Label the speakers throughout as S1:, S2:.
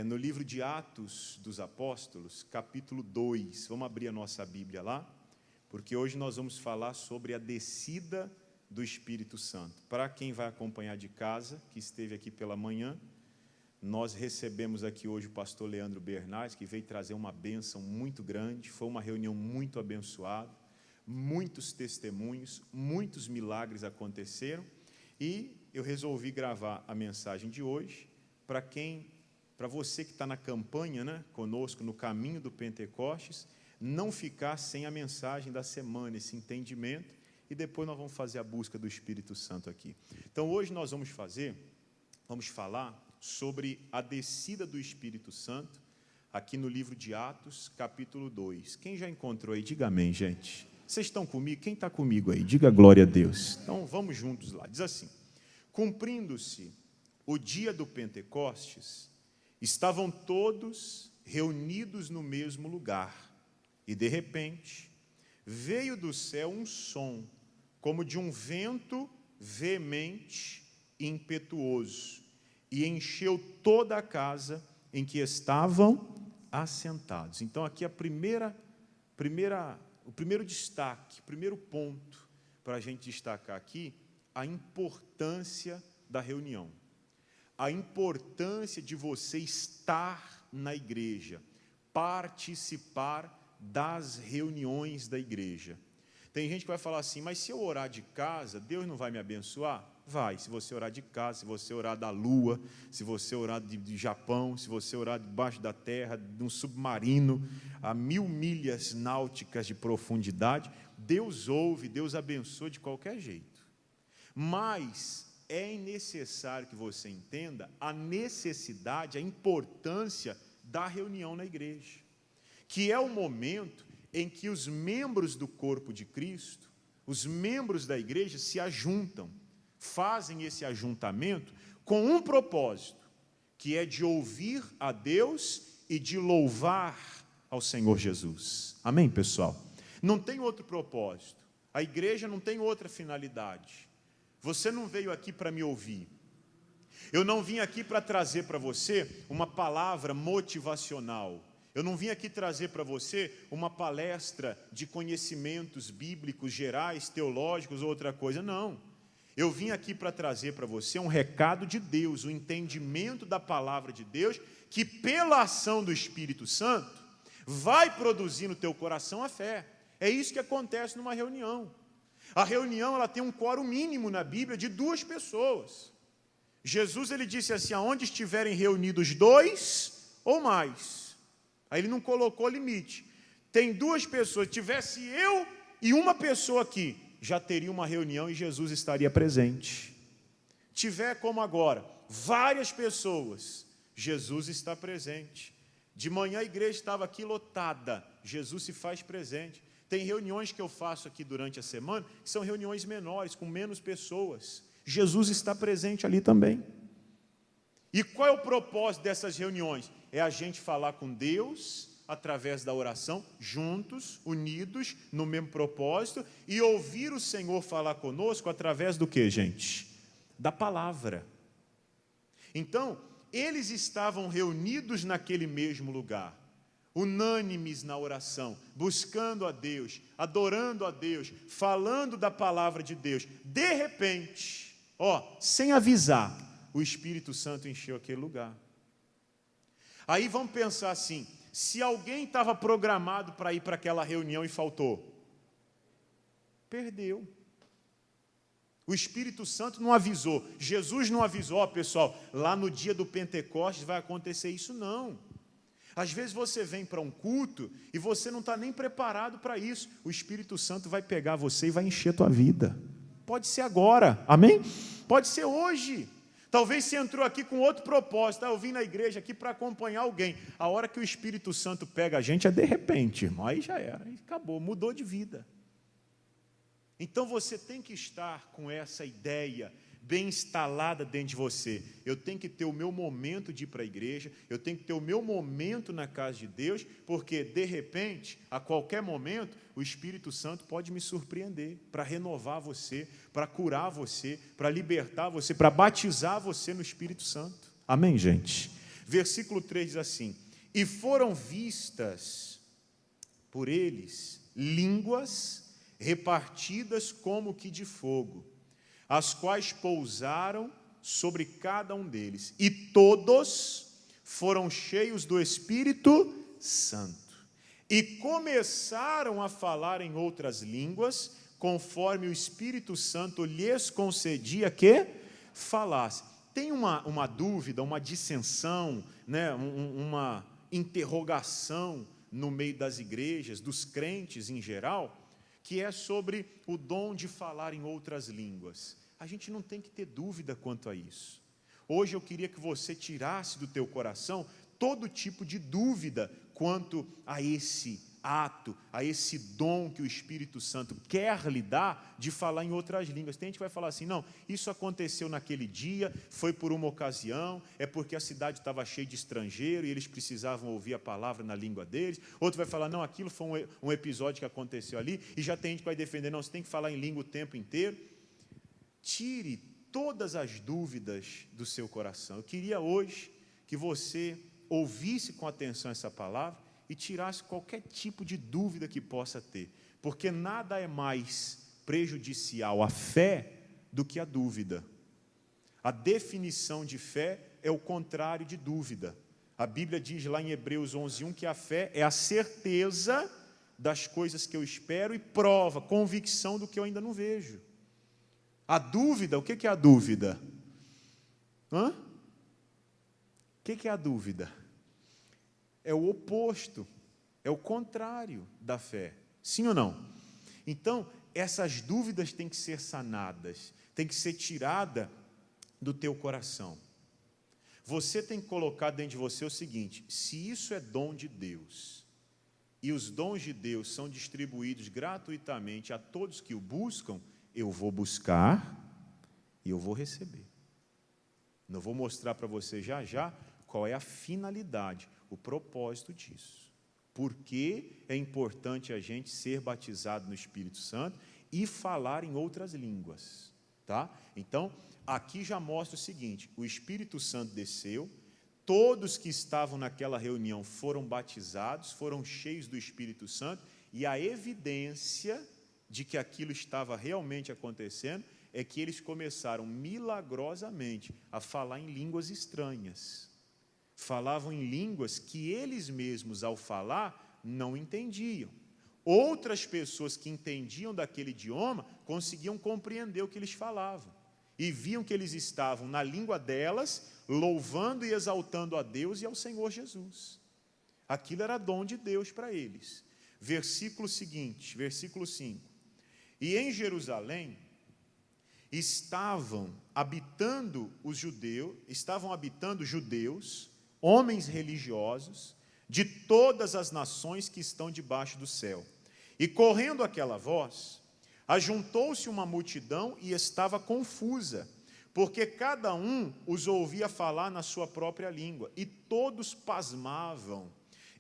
S1: no livro de Atos dos Apóstolos, capítulo 2. Vamos abrir a nossa Bíblia lá, porque hoje nós vamos falar sobre a descida do Espírito Santo. Para quem vai acompanhar de casa, que esteve aqui pela manhã, nós recebemos aqui hoje o pastor Leandro Bernardes, que veio trazer uma bênção muito grande. Foi uma reunião muito abençoada, muitos testemunhos, muitos milagres aconteceram, e eu resolvi gravar a mensagem de hoje para você que está na campanha, né, conosco no caminho do Pentecostes, não ficar sem a mensagem da semana, esse entendimento, e depois nós vamos fazer a busca do Espírito Santo aqui. Então hoje nós vamos falar sobre a descida do Espírito Santo, aqui no livro de Atos, capítulo 2. Quem já encontrou aí, diga amém, gente. Vocês estão comigo? Quem está comigo aí? Diga glória a Deus. Então vamos juntos lá. Diz assim: cumprindo-se o dia do Pentecostes, estavam todos reunidos no mesmo lugar, e de repente veio do céu um som, como de um vento veemente e impetuoso, e encheu toda a casa em que estavam assentados. Então aqui o primeiro destaque, o primeiro ponto para a gente destacar aqui, a importância da reunião. A importância de você estar na igreja, participar das reuniões da igreja. Tem gente que vai falar assim, mas se eu orar de casa, Deus não vai me abençoar? Vai, se você orar de casa, se você orar da lua, se você orar de Japão, se você orar debaixo da terra, de um submarino, a 1000 milhas náuticas de profundidade, Deus ouve, Deus abençoa de qualquer jeito. Mas é necessário que você entenda a necessidade, a importância da reunião na igreja, que é o momento em que os membros do corpo de Cristo, os membros da igreja se ajuntam, fazem esse ajuntamento com um propósito, que é de ouvir a Deus e de louvar ao Senhor Jesus. Amém, pessoal? Não tem outro propósito. A igreja não tem outra finalidade. Você não veio aqui para me ouvir. Eu não vim aqui para trazer para você uma palavra motivacional. Eu não vim aqui trazer para você uma palestra de conhecimentos bíblicos gerais, teológicos ou outra coisa. Não. Eu vim aqui para trazer para você um recado de Deus, o entendimento da palavra de Deus, que pela ação do Espírito Santo vai produzir no teu coração a fé. É isso que acontece numa reunião. A reunião ela tem um quórum mínimo na Bíblia de 2 pessoas. Jesus ele disse assim, aonde estiverem reunidos 2 ou mais. Aí ele não colocou limite. Tem 2 pessoas, tivesse eu e uma pessoa aqui, já teria uma reunião e Jesus estaria presente. Tiver como agora, várias pessoas, Jesus está presente. De manhã a igreja estava aqui lotada, Jesus se faz presente. Tem reuniões que eu faço aqui durante a semana, que são reuniões menores, com menos pessoas. Jesus está presente ali também. E qual é o propósito dessas reuniões? É a gente falar com Deus, através da oração, juntos, unidos, no mesmo propósito, e ouvir o Senhor falar conosco através do quê, gente? Da palavra. Então, eles estavam reunidos naquele mesmo lugar, unânimes na oração, buscando a Deus, adorando a Deus, falando da palavra de Deus. De repente, sem avisar, o Espírito Santo encheu aquele lugar. Aí vamos pensar assim, se alguém estava programado para ir para aquela reunião e faltou, perdeu. O Espírito Santo não avisou, Jesus não avisou, pessoal, lá no dia do Pentecostes vai acontecer isso, não. Às vezes você vem para um culto e você não está nem preparado para isso. O Espírito Santo vai pegar você e vai encher a tua vida. Pode ser agora, amém? Pode ser hoje. Talvez você entrou aqui com outro propósito. Eu vim na igreja aqui para acompanhar alguém. A hora que o Espírito Santo pega a gente é de repente, irmão. Aí já era, aí acabou, mudou de vida. Então você tem que estar com essa ideia bem instalada dentro de você. Eu tenho que ter o meu momento de ir para a igreja, eu tenho que ter o meu momento na casa de Deus, porque, de repente, a qualquer momento, o Espírito Santo pode me surpreender para renovar você, para curar você, para libertar você, para batizar você no Espírito Santo. Amém, gente? Versículo 3 diz assim: e foram vistas por eles línguas repartidas como que de fogo, as quais pousaram sobre cada um deles, e todos foram cheios do Espírito Santo, e começaram a falar em outras línguas, conforme o Espírito Santo lhes concedia que falasse. Tem uma dúvida, uma dissensão, né, uma interrogação no meio das igrejas, dos crentes em geral, que é sobre o dom de falar em outras línguas. A gente não tem que ter dúvida quanto a isso. Hoje eu queria que você tirasse do teu coração todo tipo de dúvida quanto a esse ato, a esse dom que o Espírito Santo quer lhe dar de falar em outras línguas. Tem gente que vai falar assim: não, isso aconteceu naquele dia, foi por uma ocasião, é porque a cidade estava cheia de estrangeiro e eles precisavam ouvir a palavra na língua deles. Outro vai falar: não, aquilo foi um episódio que aconteceu ali, e já tem gente que vai defender: não, você tem que falar em língua o tempo inteiro. Tire todas as dúvidas do seu coração. Eu queria hoje que você ouvisse com atenção essa palavra e tirasse qualquer tipo de dúvida que possa ter, porque nada é mais prejudicial à fé do que a dúvida. A definição de fé é o contrário de dúvida. A Bíblia diz lá em Hebreus 11:1 que a fé é a certeza das coisas que eu espero e prova, convicção do que eu ainda não vejo. A dúvida, o que é a dúvida? O que é a dúvida? É o oposto, é o contrário da fé. Sim ou não? Então, essas dúvidas têm que ser sanadas, têm que ser tiradas do teu coração. Você tem que colocar dentro de você o seguinte: se isso é dom de Deus, e os dons de Deus são distribuídos gratuitamente a todos que o buscam, eu vou buscar e eu vou receber. Eu vou mostrar para você já já qual é a finalidade, o propósito disso. Por que é importante a gente ser batizado no Espírito Santo e falar em outras línguas, tá? Então, aqui já mostra o seguinte: o Espírito Santo desceu, todos que estavam naquela reunião foram batizados, foram cheios do Espírito Santo, e a evidência de que aquilo estava realmente acontecendo é que eles começaram milagrosamente a falar em línguas estranhas. Falavam em línguas que eles mesmos, ao falar, não entendiam. Outras pessoas que entendiam daquele idioma conseguiam compreender o que eles falavam. E viam que eles estavam, na língua delas, louvando e exaltando a Deus e ao Senhor Jesus. Aquilo era dom de Deus para eles. Versículo seguinte, versículo 5. E em Jerusalém estavam habitando judeus, homens religiosos, de todas as nações que estão debaixo do céu. E correndo aquela voz, ajuntou-se uma multidão e estava confusa, porque cada um os ouvia falar na sua própria língua, e todos pasmavam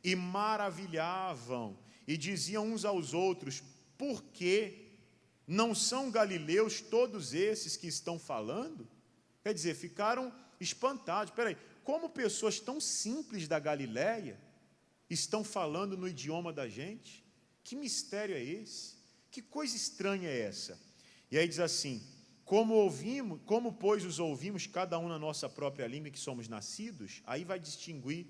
S1: e maravilhavam, e diziam uns aos outros: por quê? Não são galileus todos esses que estão falando? Quer dizer, ficaram espantados. Espera aí, como pessoas tão simples da Galileia estão falando no idioma da gente? Que mistério é esse? Que coisa estranha é essa? E aí diz assim: como pois os ouvimos cada um na nossa própria língua que somos nascidos, aí vai distinguir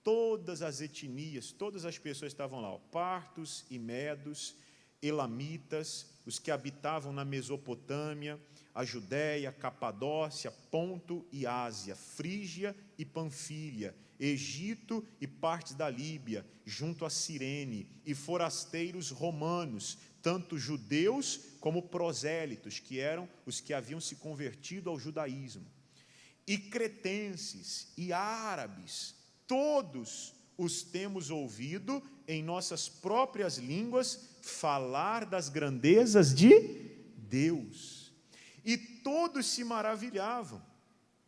S1: todas as etnias, todas as pessoas que estavam lá, partos e medos, elamitas, os que habitavam na Mesopotâmia, a Judéia, Capadócia, Ponto e Ásia, Frígia e Panfília, Egito e partes da Líbia, junto a Cirene, e forasteiros romanos, tanto judeus como prosélitos, que eram os que haviam se convertido ao judaísmo, e cretenses e árabes, todos os temos ouvido em nossas próprias línguas falar das grandezas de Deus. E todos se maravilhavam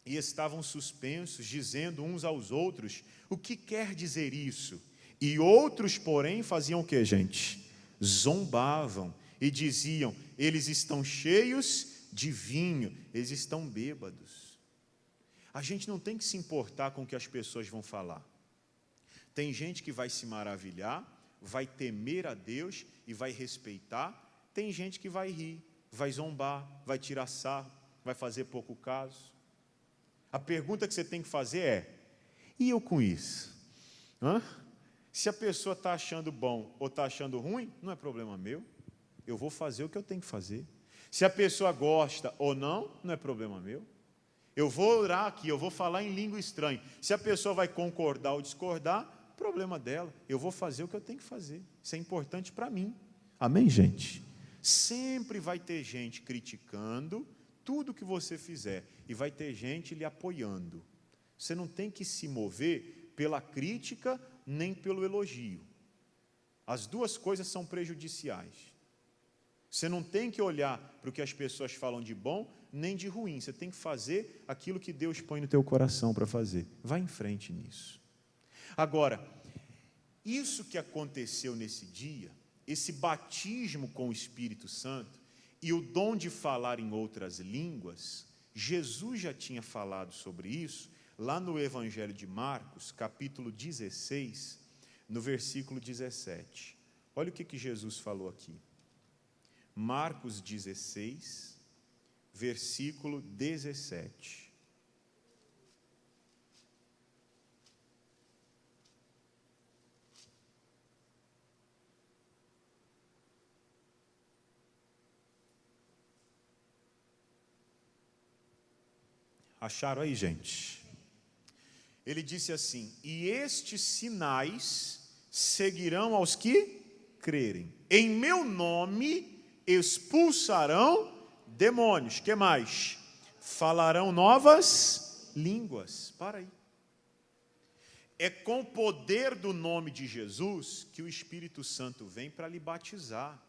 S1: e estavam suspensos, dizendo uns aos outros: o que quer dizer isso? E outros, porém, faziam o que, gente? Zombavam e diziam: eles estão cheios de vinho, eles estão bêbados. A gente não tem que se importar com o que as pessoas vão falar. Tem gente que vai se maravilhar, vai temer a Deus e vai respeitar. Tem gente que vai rir, vai zombar, vai tirar sarro, vai fazer pouco caso. A pergunta que você tem que fazer é: e eu com isso? Se a pessoa está achando bom ou está achando ruim, não é problema meu. Eu vou fazer o que eu tenho que fazer. Se a pessoa gosta ou não, não é problema meu. Eu vou orar aqui, eu vou falar em língua estranha. Se a pessoa vai concordar ou discordar, problema dela. Eu vou fazer o que eu tenho que fazer. Isso é importante para mim. Amém, gente? Sempre vai ter gente criticando tudo que você fizer e vai ter gente lhe apoiando. Você não tem que se mover pela crítica nem pelo elogio. As duas coisas são prejudiciais. Você não tem que olhar para o que as pessoas falam de bom nem de ruim. Você tem que fazer aquilo que Deus põe no teu coração para fazer. Vai em frente nisso. Agora, isso que aconteceu nesse dia, esse batismo com o Espírito Santo e o dom de falar em outras línguas, Jesus já tinha falado sobre isso lá no Evangelho de Marcos, capítulo 16, no versículo 17. Olha o que Jesus falou aqui. Marcos 16, versículo 17. Acharam aí, gente? Ele disse assim: e estes sinais seguirão aos que crerem. Em meu nome expulsarão demônios. Que mais? Falarão novas línguas. Para aí. É com o poder do nome de Jesus que o Espírito Santo vem para lhe batizar,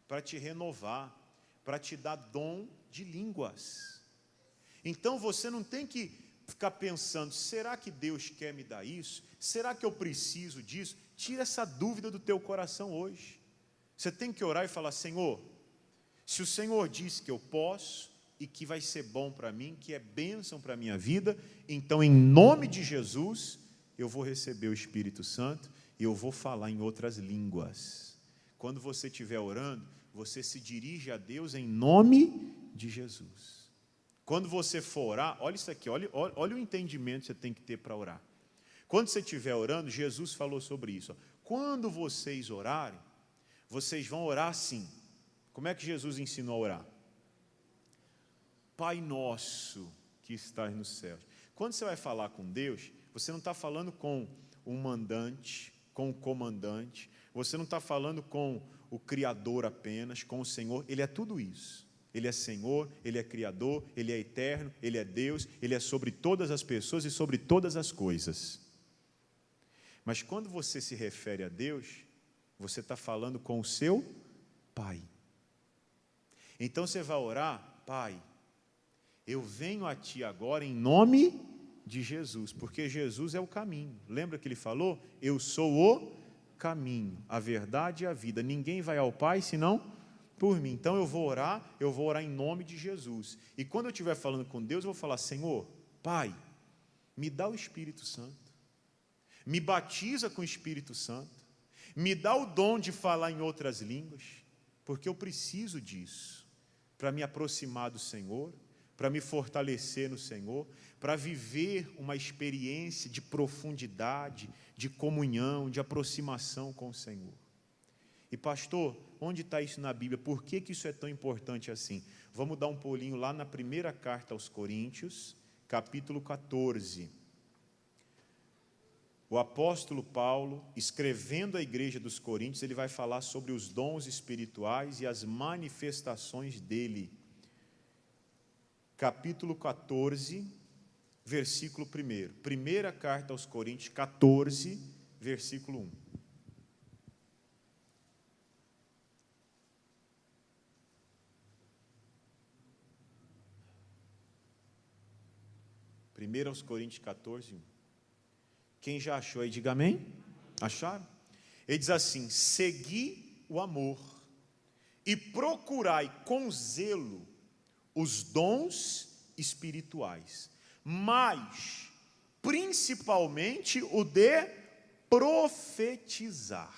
S1: para te renovar, para te dar dom de línguas. Então você não tem que ficar pensando: será que Deus quer me dar isso? Será que eu preciso disso? Tira essa dúvida do teu coração hoje. Você tem que orar e falar: Senhor, se o Senhor diz que eu posso e que vai ser bom para mim, que é bênção para a minha vida, então em nome de Jesus eu vou receber o Espírito Santo e eu vou falar em outras línguas. Quando você estiver orando, você se dirige a Deus em nome de Jesus. Quando você for orar, olha isso aqui, olha o entendimento que você tem que ter para orar. Quando você estiver orando, Jesus falou sobre isso. Quando vocês orarem, vocês vão orar assim. Como é que Jesus ensinou a orar? Pai nosso que estás nos céus. Quando você vai falar com Deus, você não está falando com um mandante, com o comandante, você não está falando com o Criador apenas, com o Senhor. Ele é tudo isso. Ele é Senhor, Ele é Criador, Ele é eterno, Ele é Deus, Ele é sobre todas as pessoas e sobre todas as coisas. Mas quando você se refere a Deus, você está falando com o seu Pai. Então você vai orar: Pai, eu venho a Ti agora em nome de Jesus, porque Jesus é o caminho. Lembra que Ele falou? Eu sou o caminho, a verdade e a vida. Ninguém vai ao Pai senão por mim. Então eu vou orar em nome de Jesus. E quando eu estiver falando com Deus, eu vou falar: Senhor, Pai, me dá o Espírito Santo, me batiza com o Espírito Santo, me dá o dom de falar em outras línguas, porque eu preciso disso, para me aproximar do Senhor, para me fortalecer no Senhor, para viver uma experiência de profundidade, de comunhão, de aproximação com o Senhor. E pastor, onde está isso na Bíblia? Por que isso é tão importante assim? Vamos dar um pulinho lá na primeira carta aos Coríntios, capítulo 14. O apóstolo Paulo, escrevendo à igreja dos Coríntios, ele vai falar sobre os dons espirituais e as manifestações dele. Capítulo 14, versículo 1. Primeira carta aos Coríntios, 14, versículo 1. Primeiro aos Coríntios 14, 1. Quem já achou aí, diga amém. Acharam? Ele diz assim: segui o amor e procurai com zelo os dons espirituais, mas principalmente o de profetizar.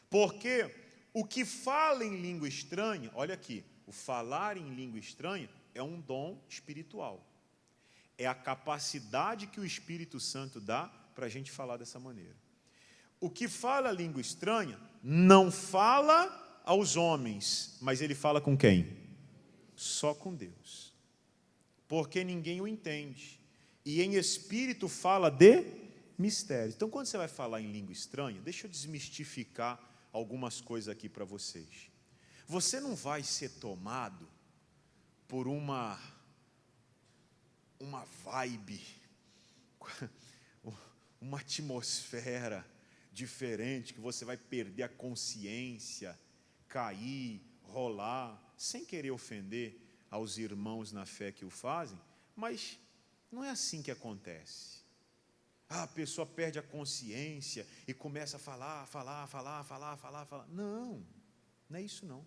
S1: Porque o que fala em língua estranha, olha aqui, o falar em língua estranha é um dom espiritual. É a capacidade que o Espírito Santo dá para a gente falar dessa maneira. O que fala língua estranha não fala aos homens, mas ele fala com quem? Só com Deus. Porque ninguém o entende. E em espírito fala de mistérios. Então, quando você vai falar em língua estranha, deixa eu desmistificar algumas coisas aqui para vocês. Você não vai ser tomado por uma vibe, uma atmosfera diferente, que você vai perder a consciência, cair, rolar, sem querer ofender aos irmãos na fé que o fazem, mas não é assim que acontece. A pessoa perde a consciência e começa a falar. Não, não é isso não.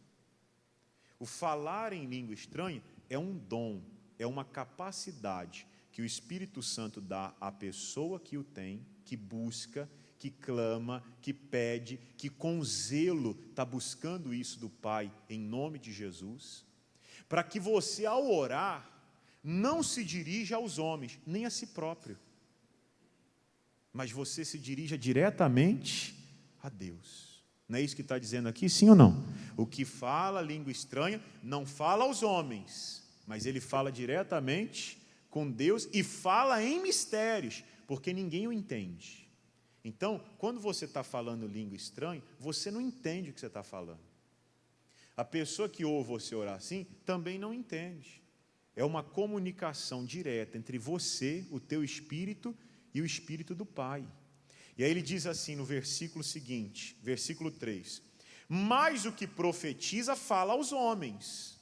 S1: O falar em língua estranha é um dom, é uma capacidade que o Espírito Santo dá à pessoa que o tem, que busca, que clama, que pede, que com zelo está buscando isso do Pai, em nome de Jesus, para que você, ao orar, não se dirija aos homens, nem a si próprio, mas você se dirija diretamente a Deus. Não é isso que está dizendo aqui, sim ou não? O que fala língua estranha não fala aos homens, mas ele fala diretamente com Deus e fala em mistérios, porque ninguém o entende. Então, quando você está falando língua estranha, você não entende o que você está falando. A pessoa que ouve você orar assim, também não entende. É uma comunicação direta entre você, o teu espírito, e o espírito do Pai. E aí ele diz assim no versículo seguinte, versículo 3, mas o que profetiza fala aos homens,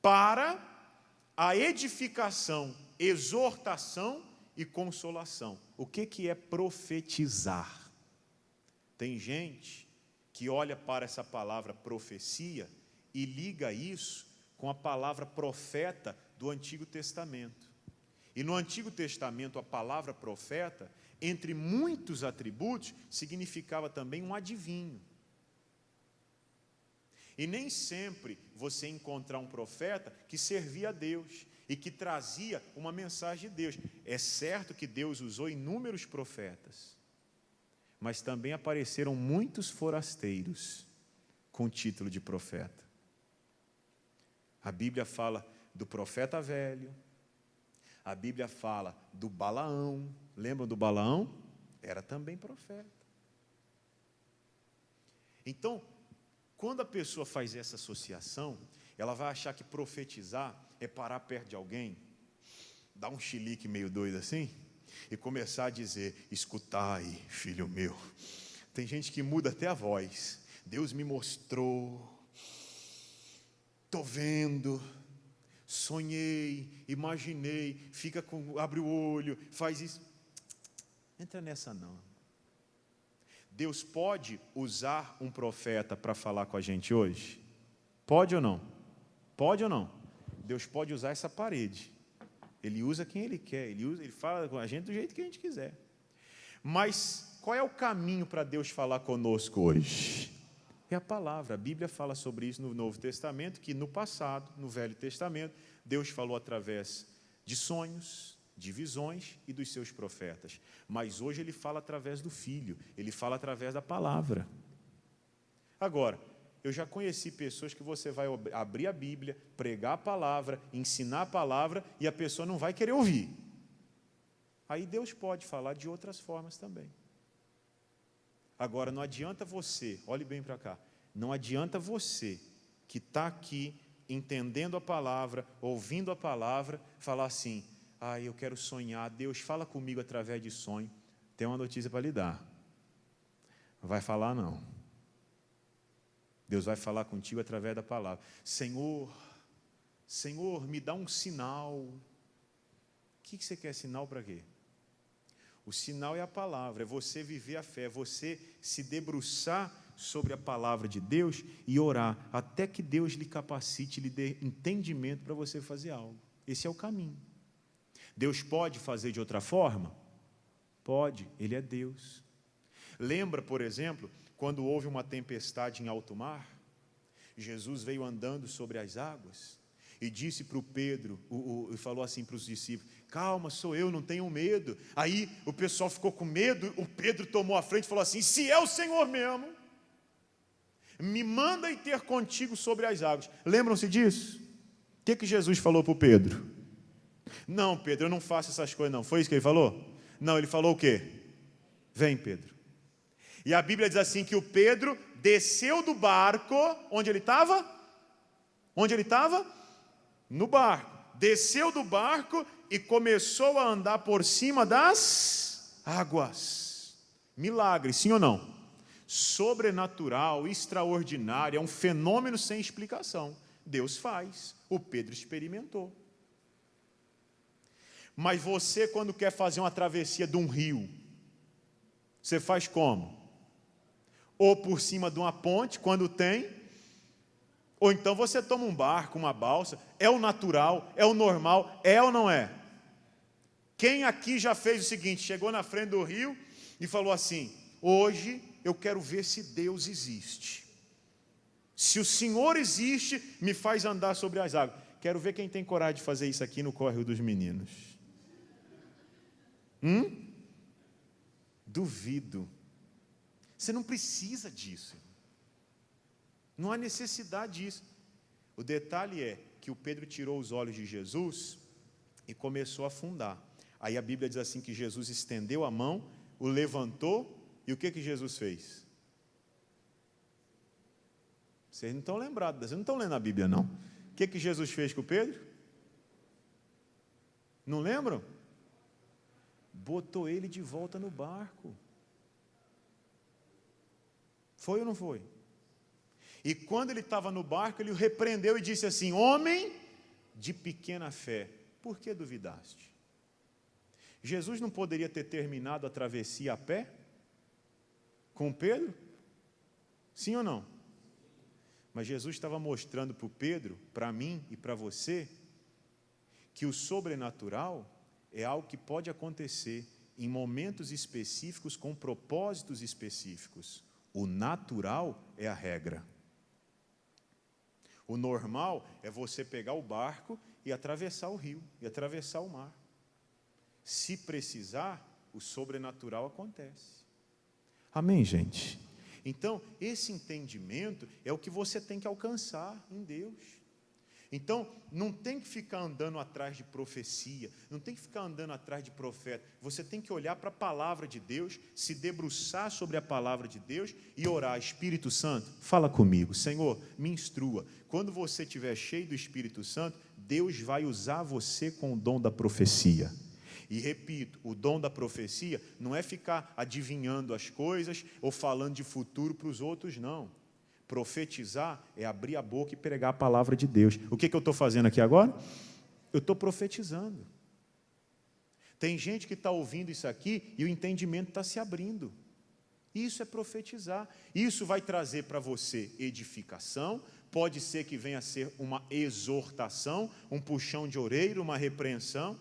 S1: para a edificação, exortação e consolação. O que é profetizar? Tem gente que olha para essa palavra profecia e liga isso com a palavra profeta do Antigo Testamento. E no Antigo Testamento a palavra profeta, entre muitos atributos, significava também um adivinho. E nem sempre você encontrar um profeta que servia a Deus e que trazia uma mensagem de Deus. É certo que Deus usou inúmeros profetas, mas também apareceram muitos forasteiros com o título de profeta. A Bíblia fala do profeta velho, a Bíblia fala do Balaão. Lembram do Balaão? Era também profeta. Então, quando a pessoa faz essa associação, ela vai achar que profetizar é parar perto de alguém, dar um chilique meio doido assim, e começar a dizer: escutai, filho meu. Tem gente que muda até a voz. Deus me mostrou, estou vendo, sonhei, imaginei, abre o olho, faz isso. Entra nessa não. Deus pode usar um profeta para falar com a gente hoje? Pode ou não? Pode ou não? Deus pode usar essa parede. Ele usa quem Ele quer, ele fala com a gente do jeito que a gente quiser. Mas qual é o caminho para Deus falar conosco hoje? É a palavra. A Bíblia fala sobre isso no Novo Testamento, que no passado, no Velho Testamento, Deus falou através de sonhos, de visões e dos seus profetas. Mas hoje Ele fala através do Filho, Ele fala através da palavra. Agora, eu já conheci pessoas que você vai abrir a Bíblia, pregar a palavra, ensinar a palavra, e a pessoa não vai querer ouvir. Aí Deus pode falar de outras formas também. Agora, não adianta você, olhe bem para cá, não adianta você que está aqui entendendo a palavra, ouvindo a palavra, falar assim: eu quero sonhar, Deus fala comigo através de sonho. Tem uma notícia para lhe dar. Não vai falar não. Deus vai falar contigo através da palavra. Senhor, me dá um sinal. O que você quer sinal para quê? O sinal é a palavra, é você viver a fé, é você se debruçar sobre a palavra de Deus e orar, até que Deus lhe capacite, lhe dê entendimento para você fazer algo. Esse é o caminho. Deus pode fazer de outra forma? Pode, Ele é Deus. Lembra, por exemplo, quando houve uma tempestade em alto mar? Jesus veio andando sobre as águas e disse para o Pedro, e falou assim para os discípulos: calma, sou eu, não tenham medo. Aí o pessoal ficou com medo, o Pedro tomou a frente e falou assim: se é o Senhor mesmo, me manda ir ter contigo sobre as águas. Lembram-se disso? O que Jesus falou para o Pedro? Não, Pedro, eu não faço essas coisas não. Foi isso que ele falou? Não, ele falou o quê? Vem, Pedro. E a Bíblia diz assim que o Pedro desceu do barco. Onde ele estava? Onde ele estava? No barco. Desceu do barco e começou a andar por cima das águas. Milagre, sim ou não? Sobrenatural, extraordinário, é um fenômeno sem explicação. Deus faz, o Pedro experimentou. Mas você, quando quer fazer uma travessia de um rio, você faz como? Ou por cima de uma ponte, quando tem, ou então você toma um barco, uma balsa. É o natural, é o normal, é ou não é? Quem aqui já fez o seguinte, chegou na frente do rio e falou assim: hoje eu quero ver se Deus existe. Se o Senhor existe, me faz andar sobre as águas. Quero ver quem tem coragem de fazer isso aqui no Córrego dos Meninos. Duvido. Você não precisa disso. Não há necessidade disso. O detalhe é que o Pedro tirou os olhos de Jesus e começou a afundar. Aí a Bíblia diz assim que Jesus estendeu a mão, o levantou, e o que Jesus fez? Vocês não estão lembrados, vocês não estão lendo a Bíblia não. O que Jesus fez com o Pedro? Não lembram? Botou ele de volta no barco. Foi ou não foi? E quando ele estava no barco, ele o repreendeu e disse assim: homem de pequena fé, por que duvidaste? Jesus não poderia ter terminado a travessia a pé? Com Pedro? Sim ou não? Mas Jesus estava mostrando para o Pedro, para mim e para você, que o sobrenatural é algo que pode acontecer em momentos específicos, com propósitos específicos. O natural é a regra. O normal é você pegar o barco e atravessar o rio, e atravessar o mar. Se precisar, o sobrenatural acontece. Amém, gente? Então, esse entendimento é o que você tem que alcançar em Deus. Então, não tem que ficar andando atrás de profecia, não tem que ficar andando atrás de profeta. Você tem que olhar para a palavra de Deus, se debruçar sobre a palavra de Deus e orar: Espírito Santo, fala comigo, Senhor, me instrua. Quando você estiver cheio do Espírito Santo, Deus vai usar você com o dom da profecia. E repito, o dom da profecia não é ficar adivinhando as coisas ou falando de futuro para os outros, não. Profetizar é abrir a boca e pregar a palavra de Deus. O que eu estou fazendo aqui agora? Eu estou profetizando. Tem gente que está ouvindo isso aqui e o entendimento está se abrindo. Isso é profetizar. Isso vai trazer para você edificação. Pode ser que venha a ser uma exortação, um puxão de orelha, uma repreensão.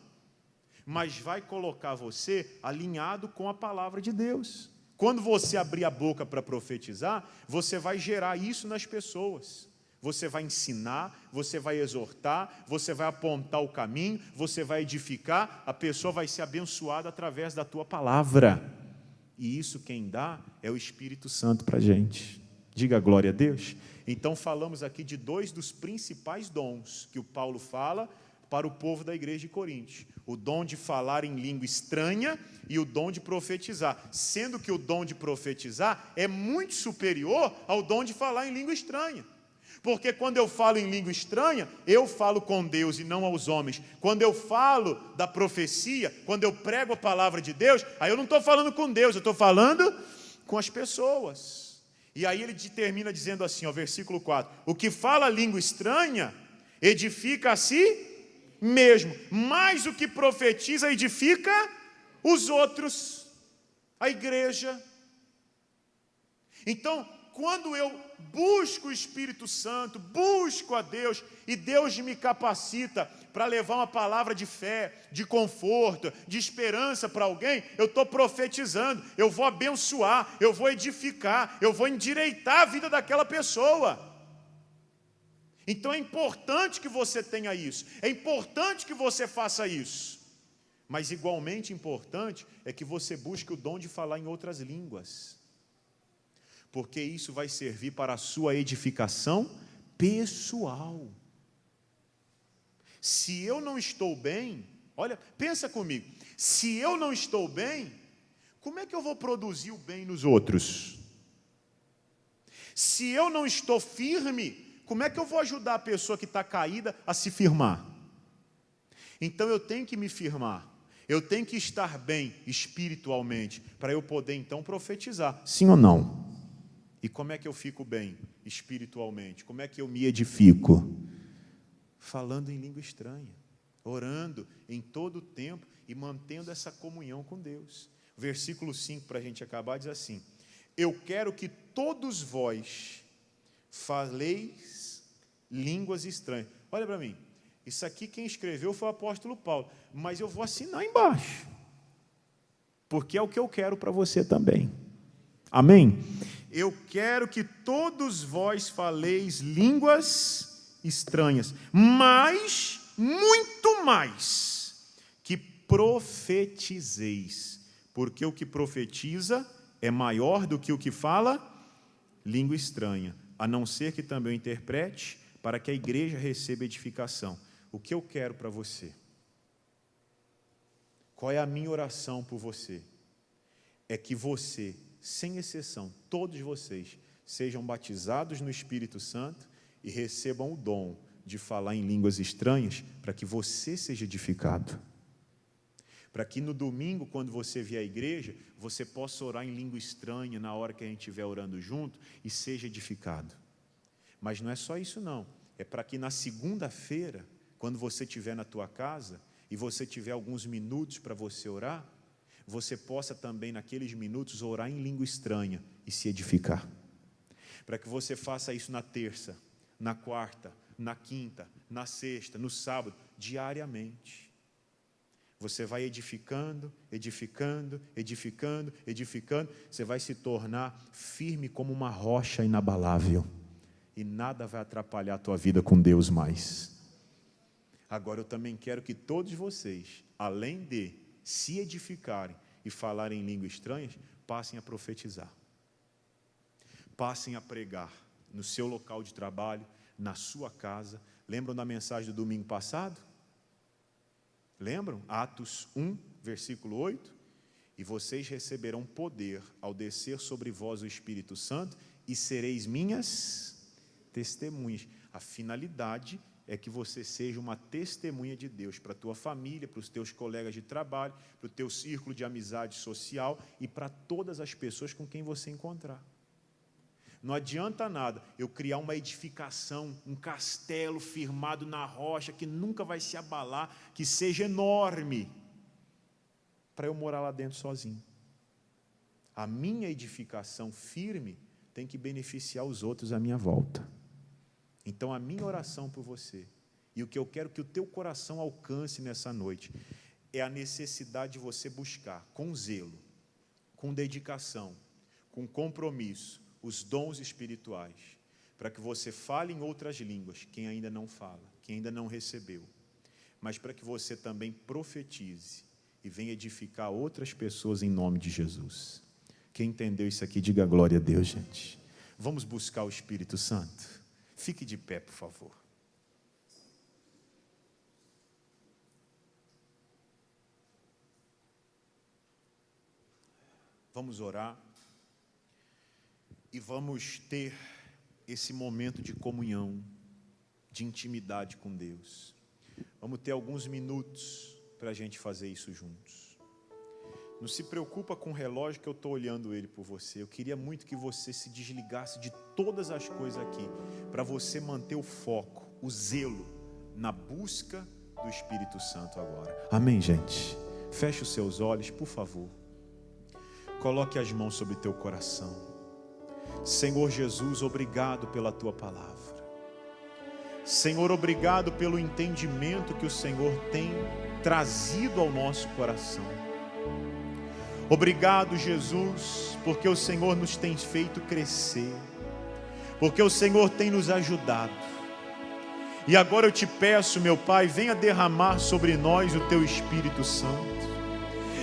S1: Mas vai colocar você alinhado com a palavra de Deus. Quando você abrir a boca para profetizar, você vai gerar isso nas pessoas. Você vai ensinar, você vai exortar, você vai apontar o caminho, você vai edificar, a pessoa vai ser abençoada através da tua palavra. E isso quem dá é o Espírito Santo para a gente. Diga glória a Deus. Então falamos aqui de dois dos principais dons que o Paulo fala para o povo da igreja de Coríntios: o dom de falar em língua estranha e o dom de profetizar, sendo que o dom de profetizar é muito superior ao dom de falar em língua estranha, porque quando eu falo em língua estranha, eu falo com Deus e não aos homens. Quando eu falo da profecia, quando eu prego a palavra de Deus, aí eu não estou falando com Deus, eu estou falando com as pessoas. E aí ele termina dizendo assim, ó, versículo 4, o que fala língua estranha edifica a si mesmo, mas o que profetiza edifica os outros, a igreja. Então, quando eu busco o Espírito Santo, busco a Deus, e Deus me capacita para levar uma palavra de fé, de conforto, de esperança para alguém, eu estou profetizando, eu vou abençoar, eu vou edificar, eu vou endireitar a vida daquela pessoa. Então é importante que você tenha isso, é importante que você faça isso. Mas igualmente importante é que você busque o dom de falar em outras línguas. Porque isso vai servir para a sua edificação pessoal. Se eu não estou bem, olha, pensa comigo, se eu não estou bem, como é que eu vou produzir o bem nos outros? Se eu não estou firme, como é que eu vou ajudar a pessoa que está caída a se firmar? Então eu tenho que me firmar, eu tenho que estar bem espiritualmente, para eu poder então profetizar, sim ou não? E como é que eu fico bem espiritualmente? Como é que eu me edifico? Falando em língua estranha, orando em todo o tempo e mantendo essa comunhão com Deus. Versículo 5, para a gente acabar, diz assim: eu quero que todos vós faleis línguas estranhas. Olha para mim, isso aqui quem escreveu foi o apóstolo Paulo, mas eu vou assinar embaixo, porque é o que eu quero para você também. Amém? Eu quero que todos vós faleis línguas estranhas, mas, muito mais, que profetizeis, porque o que profetiza é maior do que o que fala língua estranha, a não ser que também interprete, para que a igreja receba edificação. O que eu quero para você? Qual é a minha oração por você? É que você, sem exceção, todos vocês, sejam batizados no Espírito Santo e recebam o dom de falar em línguas estranhas, para que você seja edificado. Para que no domingo, quando você vier à igreja, você possa orar em língua estranha na hora que a gente estiver orando junto e seja edificado. Mas não é só isso não, é para que na segunda-feira, quando você estiver na tua casa e você tiver alguns minutos para você orar, você possa também naqueles minutos orar em língua estranha e se edificar. Para que você faça isso na terça, na quarta, na quinta, na sexta, no sábado, diariamente. Você vai edificando, edificando, edificando, edificando, você vai se tornar firme como uma rocha inabalável. E nada vai atrapalhar a tua vida com Deus mais. Agora eu também quero que todos vocês, além de se edificarem e falarem em línguas estranhas, passem a profetizar. Passem a pregar no seu local de trabalho, na sua casa. Lembram da mensagem do domingo passado? Lembram? Atos 1, versículo 8. E vocês receberão poder ao descer sobre vós o Espírito Santo e sereis minhas testemunhas. A finalidade é que você seja uma testemunha de Deus para a tua família, para os teus colegas de trabalho, para o teu círculo de amizade social e para todas as pessoas com quem você encontrar. Não adianta nada eu criar uma edificação, um castelo firmado na rocha que nunca vai se abalar, que seja enorme, para eu morar lá dentro sozinho. A minha edificação firme tem que beneficiar os outros à minha volta. Então a minha oração por você, e o que eu quero que o teu coração alcance nessa noite, é a necessidade de você buscar com zelo, com dedicação, com compromisso, os dons espirituais, para que você fale em outras línguas, quem ainda não fala, quem ainda não recebeu, mas para que você também profetize e venha edificar outras pessoas em nome de Jesus. Quem entendeu isso aqui, diga glória a Deus, gente. Vamos buscar o Espírito Santo. Fique de pé, por favor. Vamos orar e vamos ter esse momento de comunhão, de intimidade com Deus. Vamos ter alguns minutos para a gente fazer isso juntos. Não se preocupa com o relógio que eu estou olhando ele por você. Eu queria muito que você se desligasse de todas as coisas aqui, para você manter o foco, o zelo, na busca do Espírito Santo agora. Amém, gente? Feche os seus olhos, por favor. Coloque as mãos sobre o teu coração. Senhor Jesus, obrigado pela tua palavra. Senhor, obrigado pelo entendimento que o Senhor tem trazido ao nosso coração. Obrigado, Jesus, porque o Senhor nos tem feito crescer, porque o Senhor tem nos ajudado. E agora eu te peço, meu Pai, venha derramar sobre nós o teu Espírito Santo.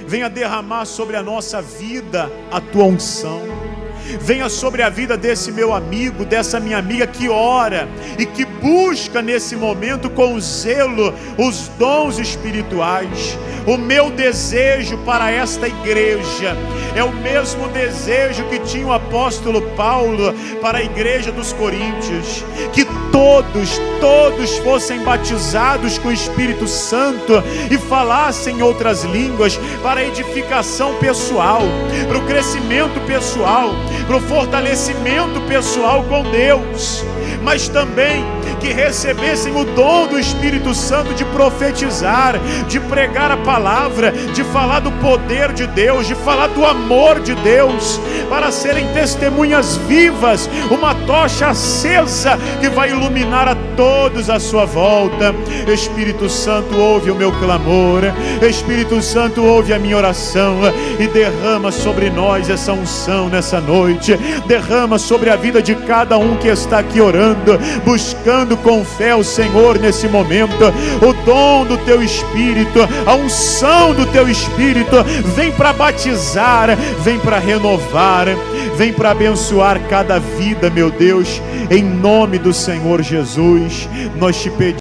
S1: Venha derramar sobre a nossa vida a tua unção. Venha sobre a vida desse meu amigo, dessa minha amiga que ora e que busca nesse momento com zelo os dons espirituais. O meu desejo para esta igreja é o mesmo desejo que tinha o apóstolo Paulo para a igreja dos Coríntios, que todos fossem batizados com o Espírito Santo e falassem outras línguas, para a edificação pessoal, para o crescimento pessoal, para o fortalecimento pessoal com Deus, mas também que recebessem o dom do Espírito Santo de profetizar, de pregar a palavra, de falar do poder de Deus, de falar do amor de Deus, para serem testemunhas vivas, uma tocha acesa que vai iluminar a todos à sua volta. Espírito Santo, ouve o meu clamor. Espírito Santo, ouve a minha oração e derrama sobre nós essa unção nessa noite. Derrama sobre a vida de cada um que está aqui orando, buscando com fé o Senhor nesse momento. O dom do teu Espírito, a unção do teu Espírito vem para batizar, vem para renovar, vem para abençoar cada vida, meu Deus, em nome do Senhor Jesus. Nós te pedimos.